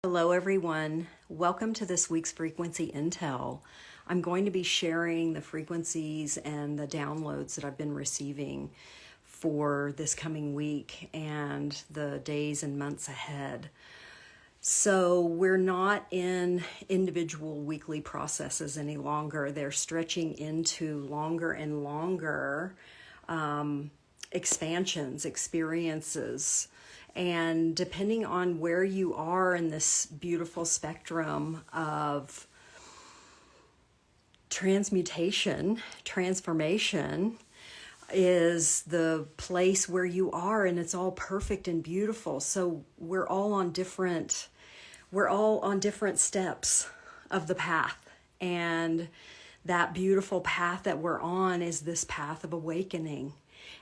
Hello everyone, welcome to this week's Frequency Intel. I'm going to be sharing the frequencies and the downloads that I've been receiving for this coming week and the days and months ahead. So we're not in individual weekly processes any longer. They're stretching into longer and longer expansions, experiences. And depending on where you are in this beautiful spectrum of transmutation, transformation is the place where you are, and it's all perfect and beautiful. So we're all on different steps of the path. And that beautiful path that we're on is this path of awakening.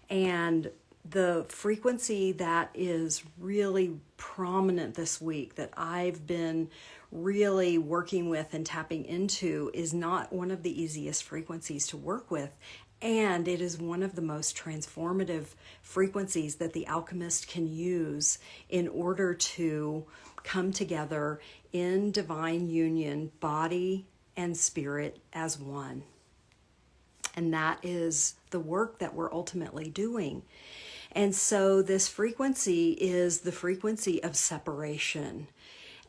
And the frequency that is really prominent this week that I've been really working with and tapping into is not one of the easiest frequencies to work with. And it is one of the most transformative frequencies that the alchemist can use in order to come together in divine union, body and spirit as one. And that is the work that we're ultimately doing. And so this frequency is the frequency of separation.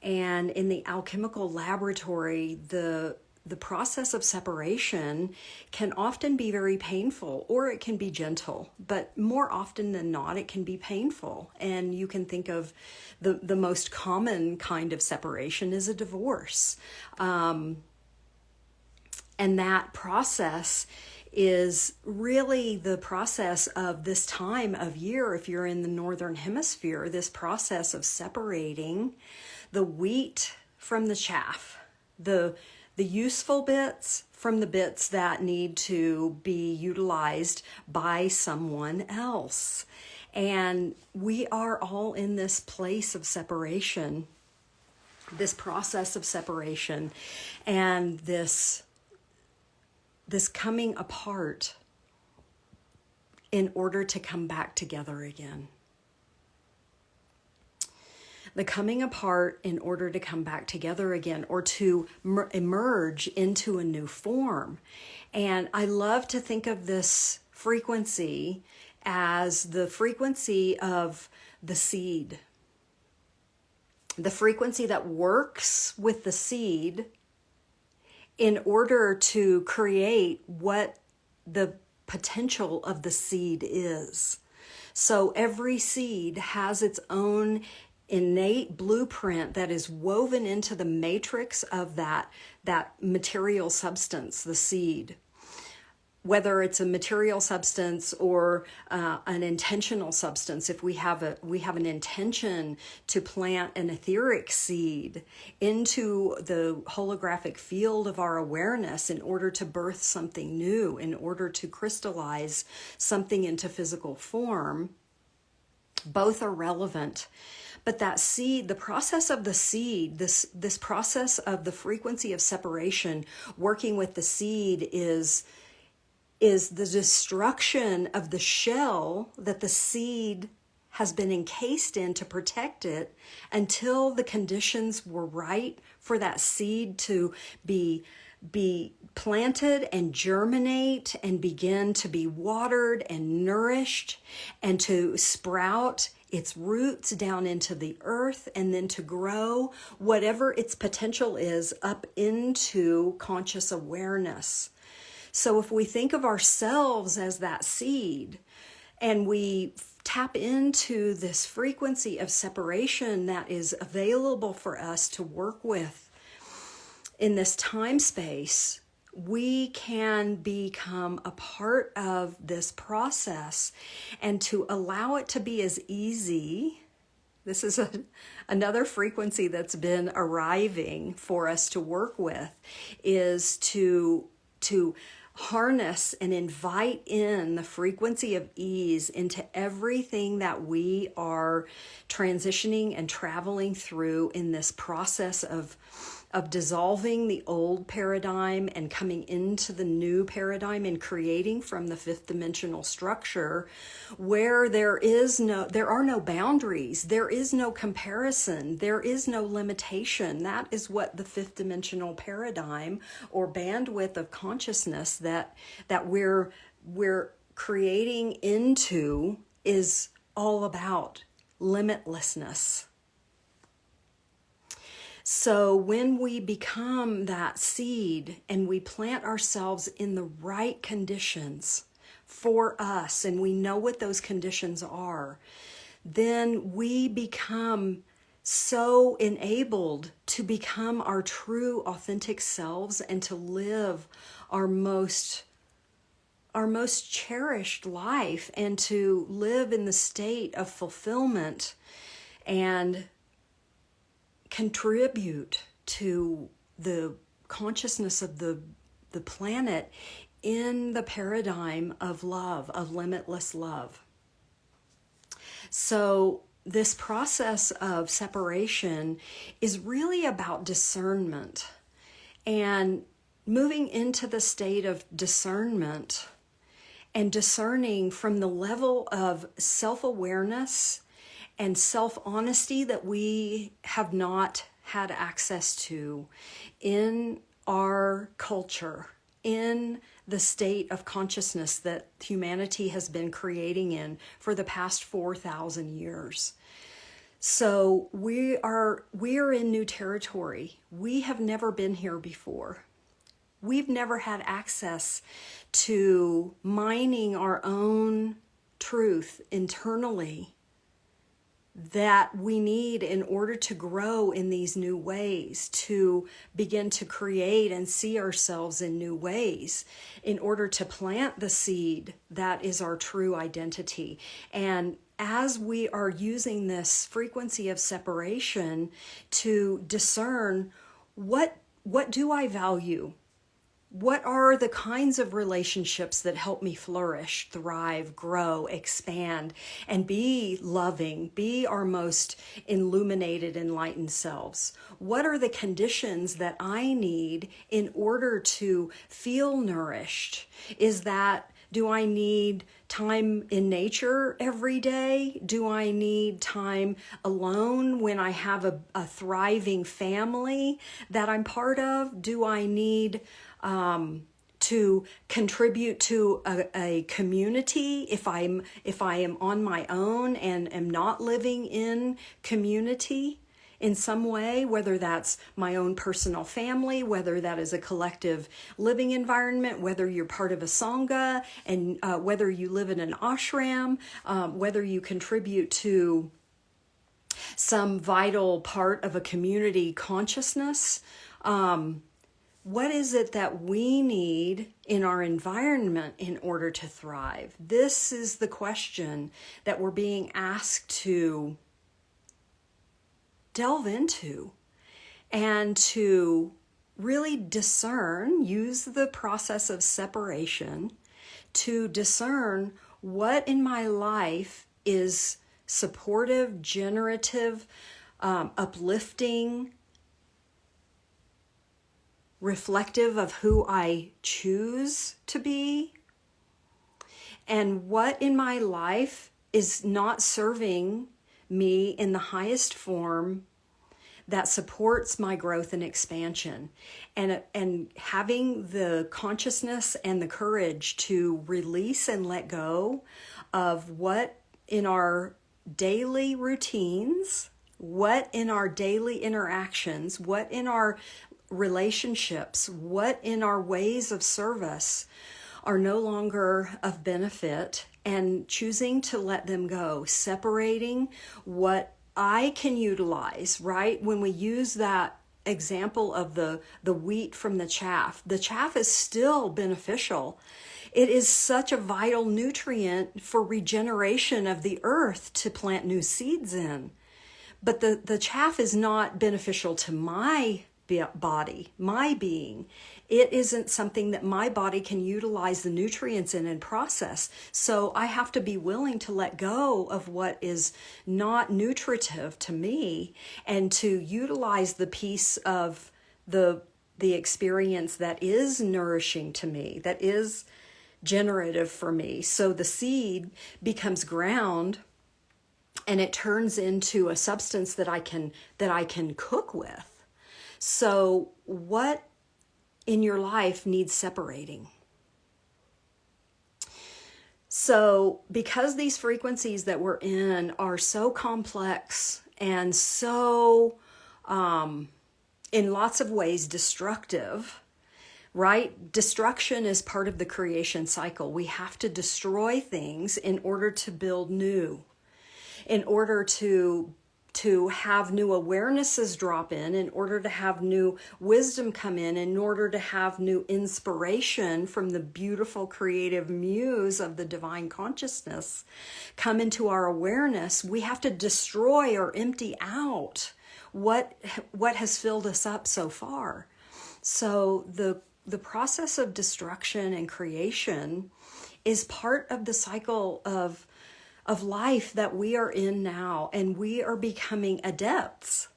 And in the alchemical laboratory, the process of separation can often be very painful, or it can be gentle, but more often than not, it can be painful. And you can think of the most common kind of separation is a divorce. And that process is really the process of this time of year. If you're in the northern hemisphere, this process of separating the wheat from the chaff, the useful bits from the bits that need to be utilized by someone else. And we are all in this place of separation, this process of separation, and this coming apart in order to come back together again. The coming apart in order to come back together again, or to emerge into a new form. And I love to think of this frequency as the frequency of the seed. The frequency that works with the seed in order to create what the potential of the seed is. So every seed has its own innate blueprint that is woven into the matrix of that material substance, the seed. Whether it's a material substance or an intentional substance, if we have an intention to plant an etheric seed into the holographic field of our awareness in order to birth something new, in order to crystallize something into physical form, both are relevant. But that seed, the process of the seed, this process of the frequency of separation, working with the seed is the destruction of the shell that the seed has been encased in to protect it until the conditions were right for that seed to be planted and germinate and begin to be watered and nourished and to sprout its roots down into the earth and then to grow whatever its potential is up into conscious awareness. So if we think of ourselves as that seed and we tap into this frequency of separation that is available for us to work with in this time space, we can become a part of this process and to allow it to be as easy. This is another frequency that's been arriving for us to work with, is to harness and invite in the frequency of ease into everything that we are transitioning and traveling through in this process of dissolving the old paradigm and coming into the new paradigm and creating from the fifth dimensional structure where there are no boundaries, there is no comparison, there is no limitation. That is what the fifth dimensional paradigm or bandwidth of consciousness that we're creating into is all about. Limitlessness. So when we become that seed and we plant ourselves in the right conditions for us, and we know what those conditions are, then we become so enabled to become our true authentic selves and to live our most cherished life and to live in the state of fulfillment and contribute to the consciousness of the planet in the paradigm of love, of limitless love. So this process of separation is really about discernment, and moving into the state of discernment and discerning from the level of self-awareness and self-honesty that we have not had access to in our culture, in the state of consciousness that humanity has been creating in for the past 4,000 years. So we are in new territory. We have never been here before. We've never had access to mining our own truth internally that we need in order to grow in these new ways, to begin to create and see ourselves in new ways, in order to plant the seed that is our true identity. And as we are using this frequency of separation to discern what do I value? What are the kinds of relationships that help me flourish, thrive, grow, expand, and be loving, be our most illuminated, enlightened selves? What are the conditions that I need in order to feel nourished? Do I need time in nature every day? Do I need time alone when I have a thriving family that I'm part of? Do I need to contribute to a community if I am on my own and am not living in community in some way, whether that's my own personal family, whether that is a collective living environment, whether you're part of a sangha, and whether you live in an ashram, whether you contribute to some vital part of a community consciousness. What is it that we need in our environment in order to thrive? This is the question that we're being asked to delve into and to really discern, use the process of separation to discern what in my life is supportive, generative, uplifting, reflective of who I choose to be, and what in my life is not serving me in the highest form that supports my growth and expansion, and having the consciousness and the courage to release and let go of what in our daily routines, what in our daily interactions, what in our relationships, what in our ways of service are no longer of benefit, and choosing to let them go, separating what I can utilize, right? When we use that example of the wheat from the chaff is still beneficial. It is such a vital nutrient for regeneration of the earth to plant new seeds in. But the chaff is not beneficial to my body, my being. It isn't something that my body can utilize the nutrients in and process. So I have to be willing to let go of what is not nutritive to me and to utilize the piece of the experience that is nourishing to me, that is generative for me. So the seed becomes ground and it turns into a substance that I can cook with. So what in your life needs separating? So because these frequencies that we're in are so complex and so, in lots of ways, destructive, right? Destruction is part of the creation cycle. We have to destroy things in order to build new, in order to have new awarenesses drop in order to have new wisdom come in order to have new inspiration from the beautiful creative muse of the divine consciousness come into our awareness. We have to destroy or empty out what has filled us up so far. So the process of destruction and creation is part of the cycle of life that we are in now, and we are becoming adepts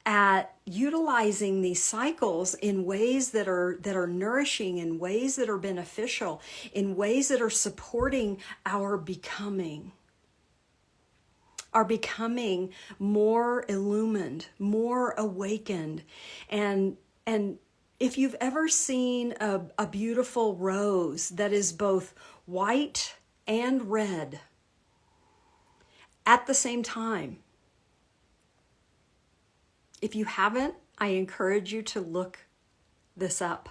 at utilizing these cycles in ways that are nourishing, in ways that are beneficial, in ways that are supporting our becoming more illumined, more awakened. And if you've ever seen a beautiful rose that is both white and red at the same time, if you haven't, I encourage you to look this up,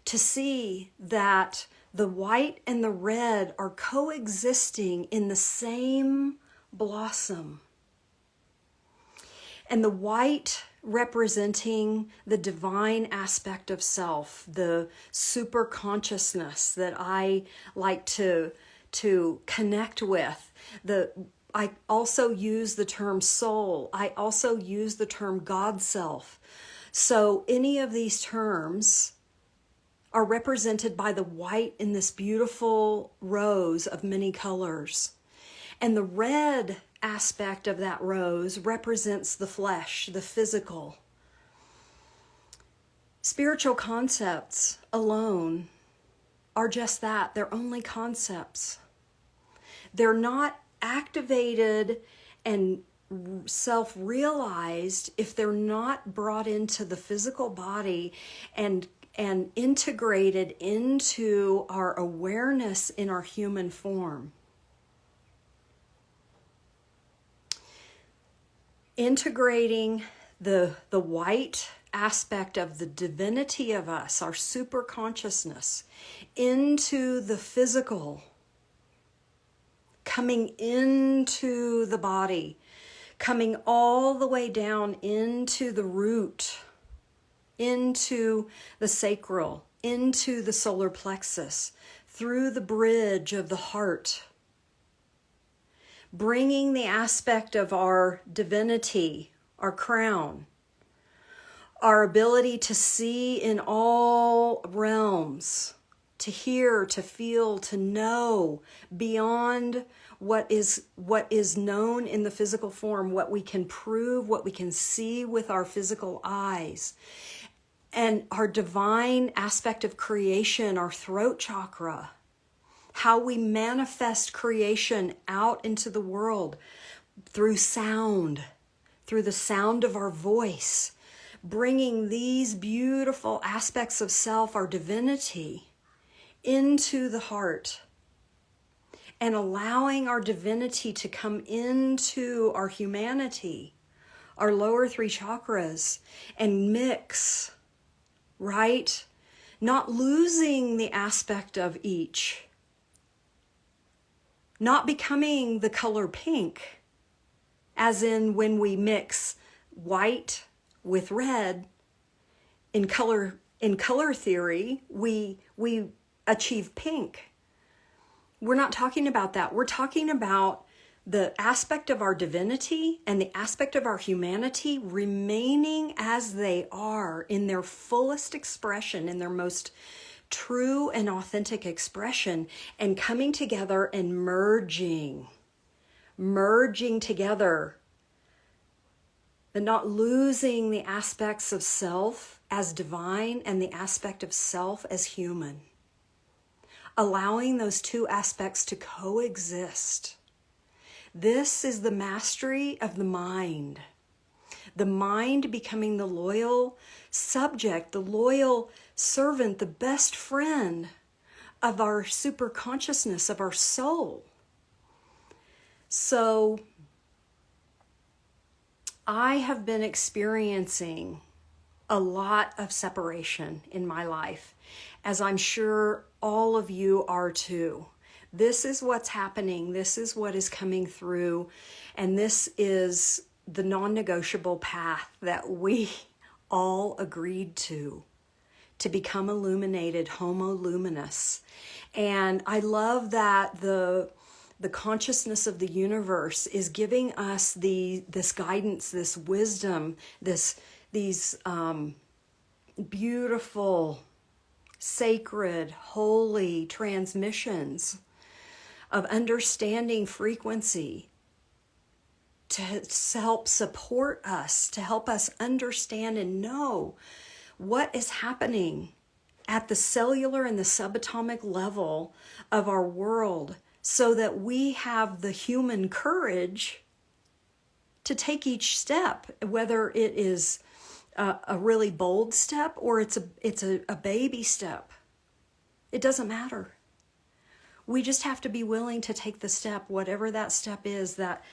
to see that the white and the red are coexisting in the same blossom. And the white representing the divine aspect of self, the super consciousness that I like to connect with. I also use the term soul. I also use the term God self. So any of these terms are represented by the white in this beautiful rose of many colors. And the red aspect of that rose represents the flesh, the physical. Spiritual concepts alone are just that. They're only concepts. They're not activated and self-realized if they're not brought into the physical body and integrated into our awareness in our human form. Integrating the white aspect of the divinity of us, our super consciousness, into the physical, coming into the body, coming all the way down into the root, into the sacral, into the solar plexus, through the bridge of the heart, bringing the aspect of our divinity, our crown, our ability to see in all realms, to hear, to feel, to know beyond what is known in the physical form, what we can prove, what we can see with our physical eyes. And our divine aspect of creation, our throat chakra, how we manifest creation out into the world through sound, through the sound of our voice, bringing these beautiful aspects of self, our divinity, into the heart, and allowing our divinity to come into our humanity, our lower three chakras, and mix, right? Not losing the aspect of each, not becoming the color pink, as in when we mix white with red. In color theory, we achieve pink. We're not talking about that. We're talking about the aspect of our divinity and the aspect of our humanity remaining as they are in their fullest expression, in their most true and authentic expression, and coming together and merging together, and not losing the aspects of self as divine and the aspect of self as human. Allowing those two aspects to coexist. This is the mastery of the mind. The mind becoming the loyal subject, the loyal servant, the best friend of our super consciousness, of our soul. So I have been experiencing a lot of separation in my life, as I'm sure all of you are too. This is what's happening. This is what is coming through. And this is the non-negotiable path that we all agreed to become illuminated, homo luminous. And I love that the consciousness of the universe is giving us this guidance, this wisdom, these beautiful, sacred, holy transmissions of understanding frequency to help support us, to help us understand and know what is happening at the cellular and the subatomic level of our world, so that we have the human courage to take each step, whether it is a really bold step or it's a baby step. It doesn't matter. We just have to be willing to take the step, whatever that step is, that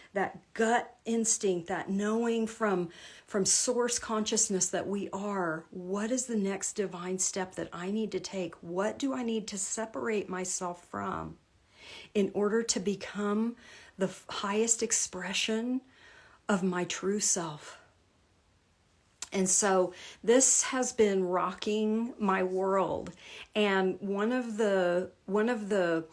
gut instinct, that knowing from source consciousness that we are. What is the next divine step that I need to take? What do I need to separate myself from in order to become the highest expression of my true self? And so this has been rocking my world. And one of the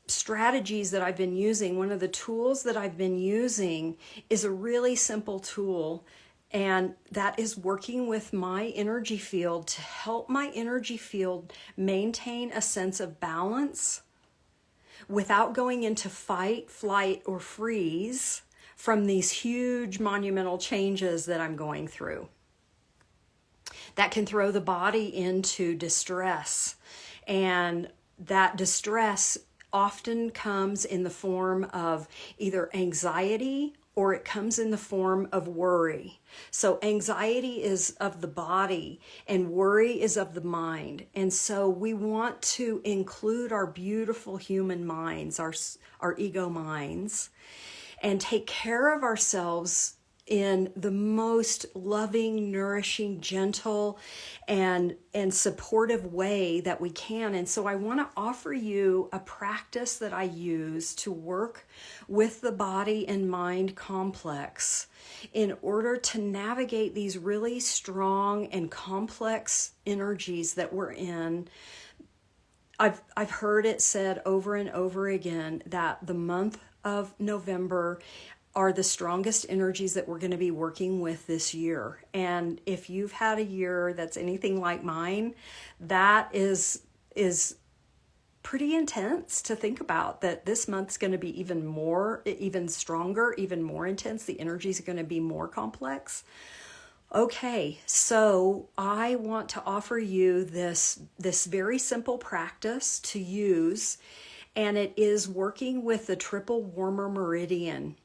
strategies that I've been using, one of the tools that I've been using is a really simple tool. And that is working with my energy field to help my energy field maintain a sense of balance without going into fight, flight, or freeze from these huge monumental changes that I'm going through. That can throw the body into distress. And that distress often comes in the form of either anxiety or it comes in the form of worry. So anxiety is of the body and worry is of the mind. And so we want to include our beautiful human minds, our ego minds, and take care of ourselves in the most loving, nourishing, gentle, and supportive way that we can. And so I want to offer you a practice that I use to work with the body and mind complex in order to navigate these really strong and complex energies that we're in. I've heard it said over and over again that the month of November are the strongest energies that we're going to be working with this year. And if you've had a year that's anything like mine, that is pretty intense to think about, that this month's going to be even stronger, even more intense. The energies are going to be more complex. Okay, so I want to offer you this very simple practice to use, and it is working with the triple warmer meridian.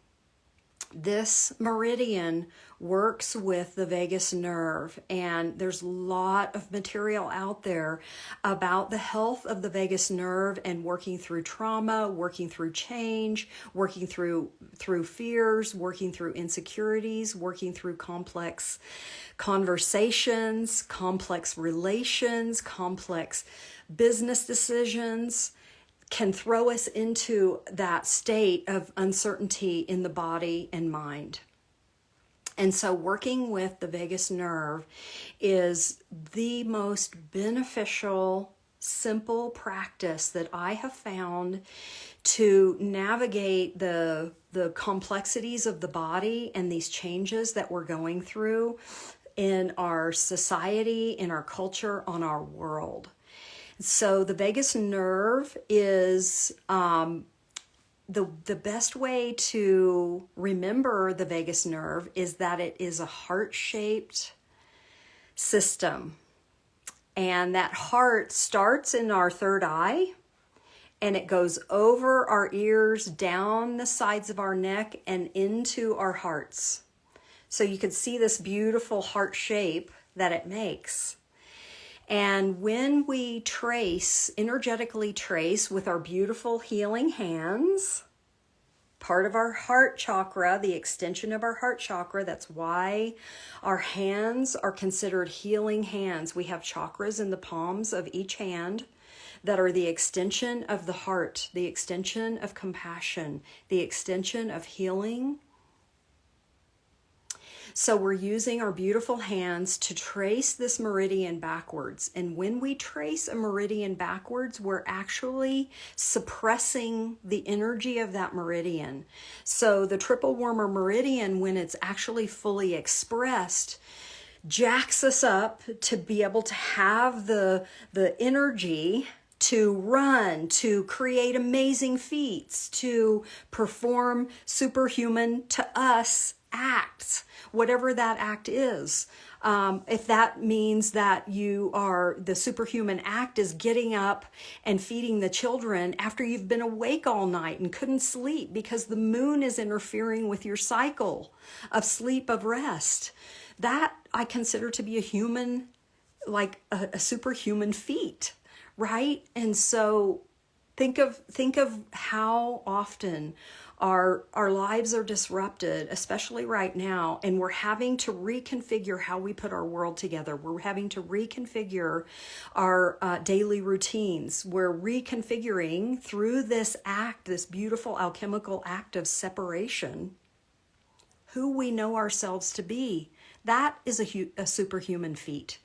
This meridian works with the vagus nerve, and there's a lot of material out there about the health of the vagus nerve and working through trauma, working through change, working through fears, working through insecurities, working through complex conversations, complex relations, complex business decisions. Can throw us into that state of uncertainty in the body and mind. And so working with the vagus nerve is the most beneficial, simple practice that I have found to navigate the the complexities of the body and these changes that we're going through in our society, in our culture, on our world. So the vagus nerve is the best way to remember the vagus nerve is that it is a heart-shaped system. And that heart starts in our third eye, and it goes over our ears, down the sides of our neck, and into our hearts. So you can see this beautiful heart shape that it makes. And when we trace, energetically trace with our beautiful healing hands, part of our heart chakra, the extension of our heart chakra, that's why our hands are considered healing hands. We have chakras in the palms of each hand that are the extension of the heart, the extension of compassion, the extension of healing. So we're using our beautiful hands to trace this meridian backwards. And when we trace a meridian backwards, we're actually suppressing the energy of that meridian. So the triple warmer meridian, when it's actually fully expressed, jacks us up to be able to have the energy to run, to create amazing feats, to perform superhuman to us acts, whatever that act is. If that means that the superhuman act is getting up and feeding the children after you've been awake all night and couldn't sleep because the moon is interfering with your cycle of sleep, of rest, that I consider to be a human, like a superhuman feat, right? And so think of how often our lives are disrupted, especially right now, and we're having to reconfigure how we put our world together. We're having to reconfigure our daily routines. We're reconfiguring through this act, this beautiful alchemical act of separation, who we know ourselves to be. That is a superhuman feat.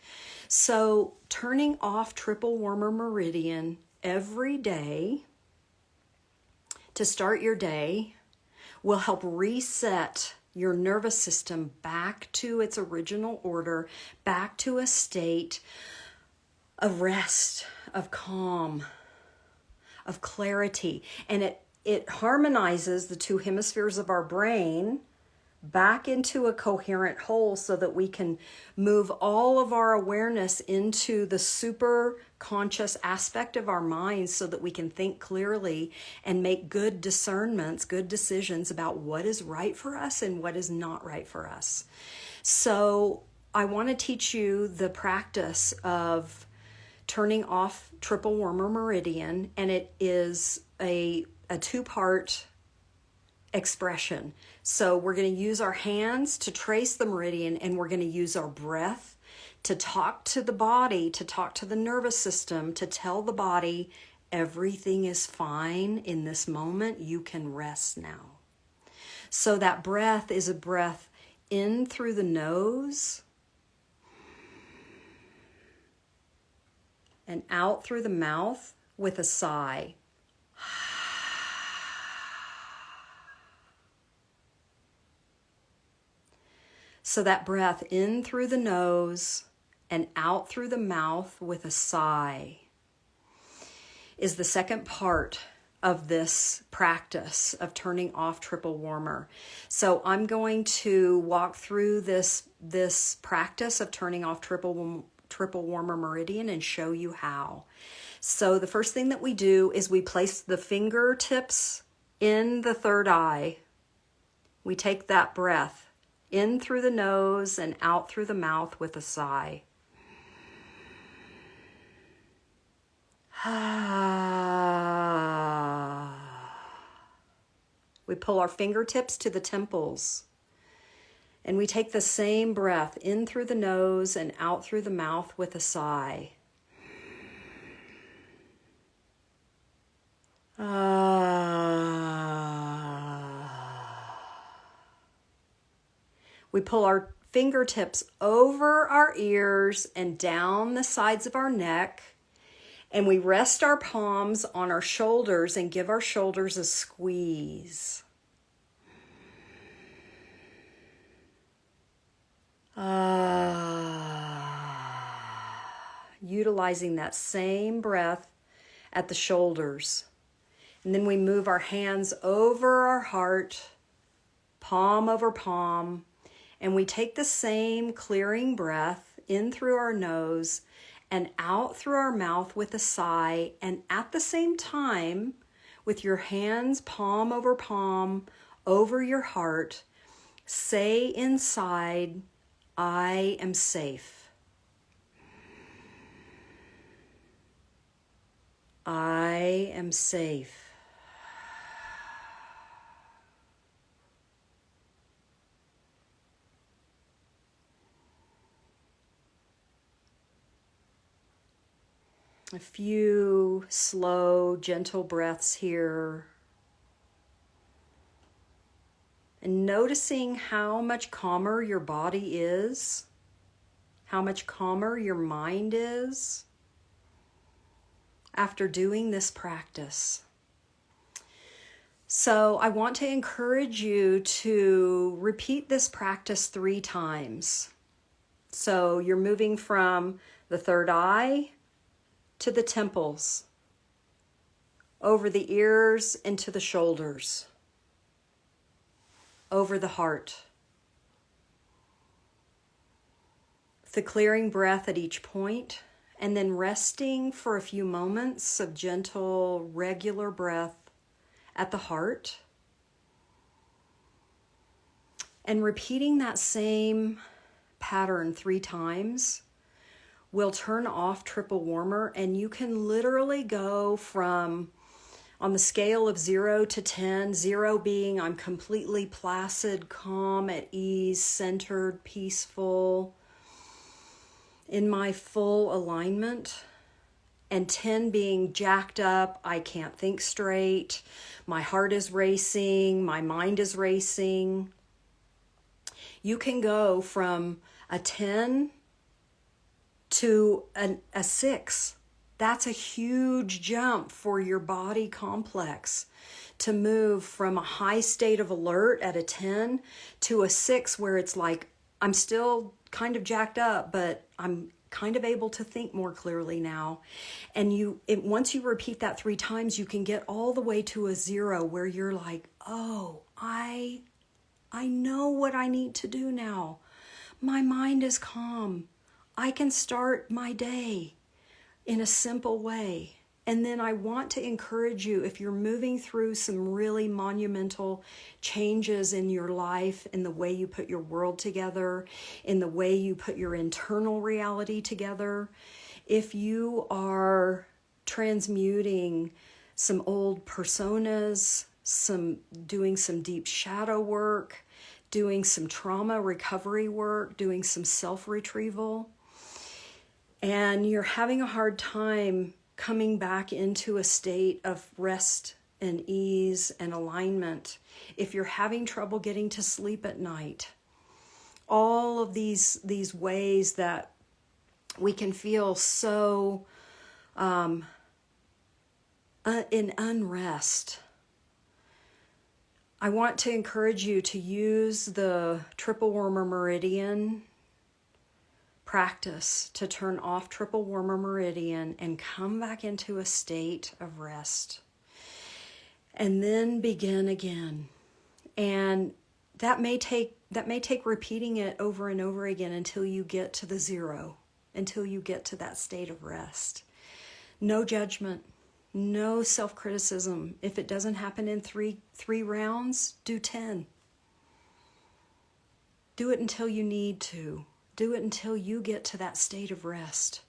So turning off triple warmer meridian every day to start your day will help reset your nervous system back to its original order, back to a state of rest, of calm, of clarity. And it harmonizes the two hemispheres of our brain back into a coherent whole so that we can move all of our awareness into the super conscious aspect of our minds so that we can think clearly and make good discernments, good decisions about what is right for us and what is not right for us. So I want to teach you the practice of turning off triple warmer meridian, and it is a two-part expression. So we're going to use our hands to trace the meridian, and we're going to use our breath to talk to the body, to talk to the nervous system, to tell the body everything is fine in this moment. You can rest now. So that breath is a breath in through the nose and out through the mouth with a sigh. So that breath in through the nose and out through the mouth with a sigh is the second part of this practice of turning off triple warmer. So I'm going to walk through this practice of turning off triple warmer meridian and show you how. So the first thing that we do is we place the fingertips in the third eye. We take that breath in through the nose and out through the mouth with a sigh. We pull our fingertips to the temples, and we take the same breath in through the nose and out through the mouth with a sigh. We pull our fingertips over our ears and down the sides of our neck, and we rest our palms on our shoulders and give our shoulders a squeeze. Utilizing that same breath at the shoulders. And then we move our hands over our heart, palm over palm, and we take the same clearing breath in through our nose and out through our mouth with a sigh, and at the same time, with your hands palm over your heart, say inside, I am safe. I am safe. A few slow, gentle breaths here. And noticing how much calmer your body is, how much calmer your mind is after doing this practice. So I want to encourage you to repeat this practice 3 times. So you're moving from the third eye to the temples, over the ears into the shoulders, over the heart. The clearing breath at each point, and then resting for a few moments of gentle, regular breath at the heart. And repeating that same pattern 3 times will turn off triple warmer, and you can literally go from, on the scale of 0 to 10, 0 being I'm completely placid, calm, at ease, centered, peaceful, in my full alignment, and 10 being jacked up, I can't think straight, my heart is racing, my mind is racing. You can go from a 10 to a 6. That's a huge jump for your body complex to move from a high state of alert at a 10 to a 6 where it's like, I'm still kind of jacked up, but I'm kind of able to think more clearly now. And once you repeat that 3 times, you can get all the way to a 0 where you're like, oh, I know what I need to do now. My mind is calm. I can start my day in a simple way. And then I want to encourage you, if you're moving through some really monumental changes in your life, in the way you put your world together, in the way you put your internal reality together, if you are transmuting some old personas, doing some deep shadow work, doing some trauma recovery work, doing some self-retrieval, and you're having a hard time coming back into a state of rest and ease and alignment, if you're having trouble getting to sleep at night, all of these ways that we can feel so in unrest, I want to encourage you to use the triple warmer meridian practice to turn off triple warmer meridian and come back into a state of rest, and then begin again. And that may take repeating it over and over again until you get to the 0, until you get to that state of rest. No judgment, no self-criticism. If it doesn't happen in three rounds, do 10. Do it until you need to. Do it until you get to that state of rest,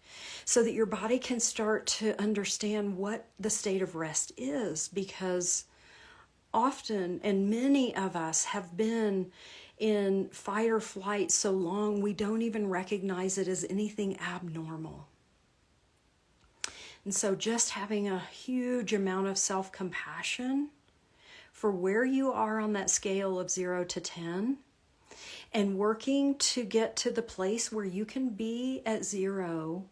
so that your body can start to understand what the state of rest is, because often, and many of us have been in fight or flight so long, we don't even recognize it as anything abnormal. And so just having a huge amount of self-compassion for where you are on that scale of 0 to 10, and working to get to the place where you can be at 0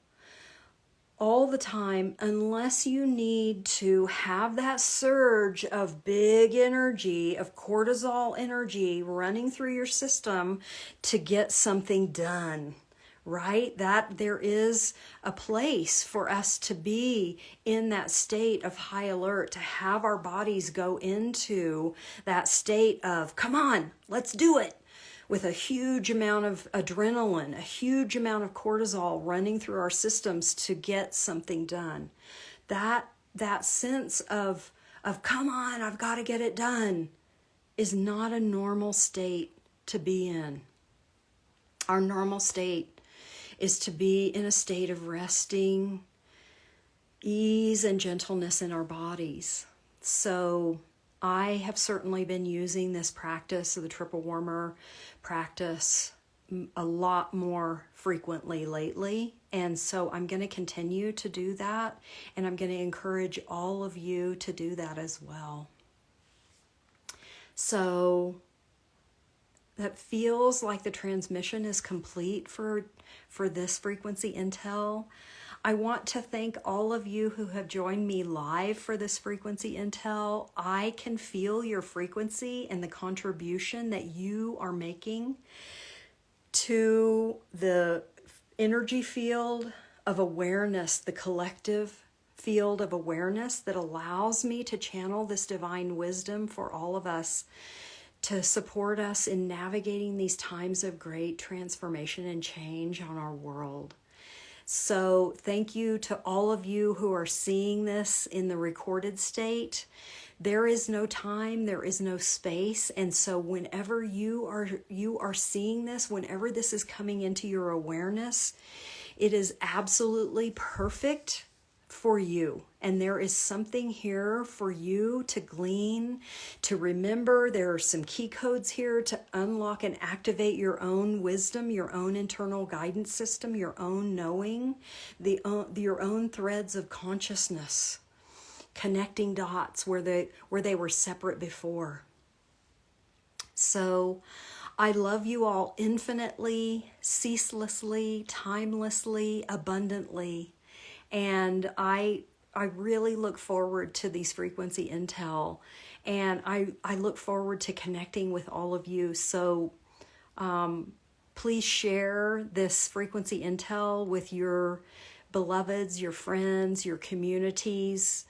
all the time, unless you need to have that surge of big energy, of cortisol energy running through your system to get something done, right? That there is a place for us to be in that state of high alert, to have our bodies go into that state of, come on, let's do it, with a huge amount of adrenaline, a huge amount of cortisol running through our systems to get something done. That sense of come on, I've got to get it done, is not a normal state to be in. Our normal state is to be in a state of resting, ease, and gentleness in our bodies. So I have certainly been using this practice of the triple warmer practice a lot more frequently lately. And so I'm going to continue to do that. And I'm going to encourage all of you to do that as well. So that feels like the transmission is complete for this frequency intel. I want to thank all of you who have joined me live for this frequency intel. I can feel your frequency and the contribution that you are making to the energy field of awareness, the collective field of awareness that allows me to channel this divine wisdom for all of us, to support us in navigating these times of great transformation and change on our world. So thank you to all of you who are seeing this in the recorded state. There is no time, there is no space. And so whenever you are seeing this, whenever this is coming into your awareness, it is absolutely perfect for you. And there is something here for you to glean, to remember. There are some key codes here to unlock and activate your own wisdom, your own internal guidance system, your own knowing, your own threads of consciousness, connecting dots where they were separate before. So I love you all infinitely, ceaselessly, timelessly, abundantly. And I really look forward to these frequency intel, and I look forward to connecting with all of you. So please share this frequency intel with your beloveds, your friends, your communities.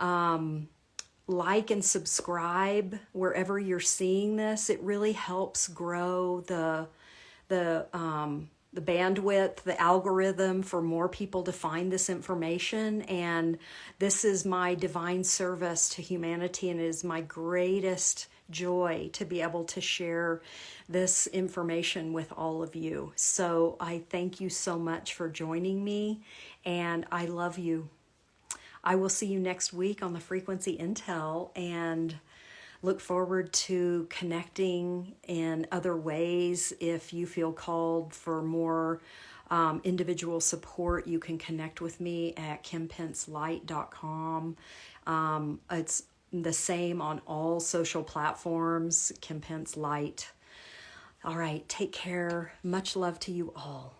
Like and subscribe wherever you're seeing this. It really helps grow the bandwidth, the algorithm for more people to find this information. And this is my divine service to humanity, and it is my greatest joy to be able to share this information with all of you. So I thank you so much for joining me, and I love you. I will see you next week on the Frequency Intel, and look forward to connecting in other ways. If you feel called for more individual support, you can connect with me at kimpencelight.com. It's the same on all social platforms, Kim Pence Light. All right, take care. Much love to you all.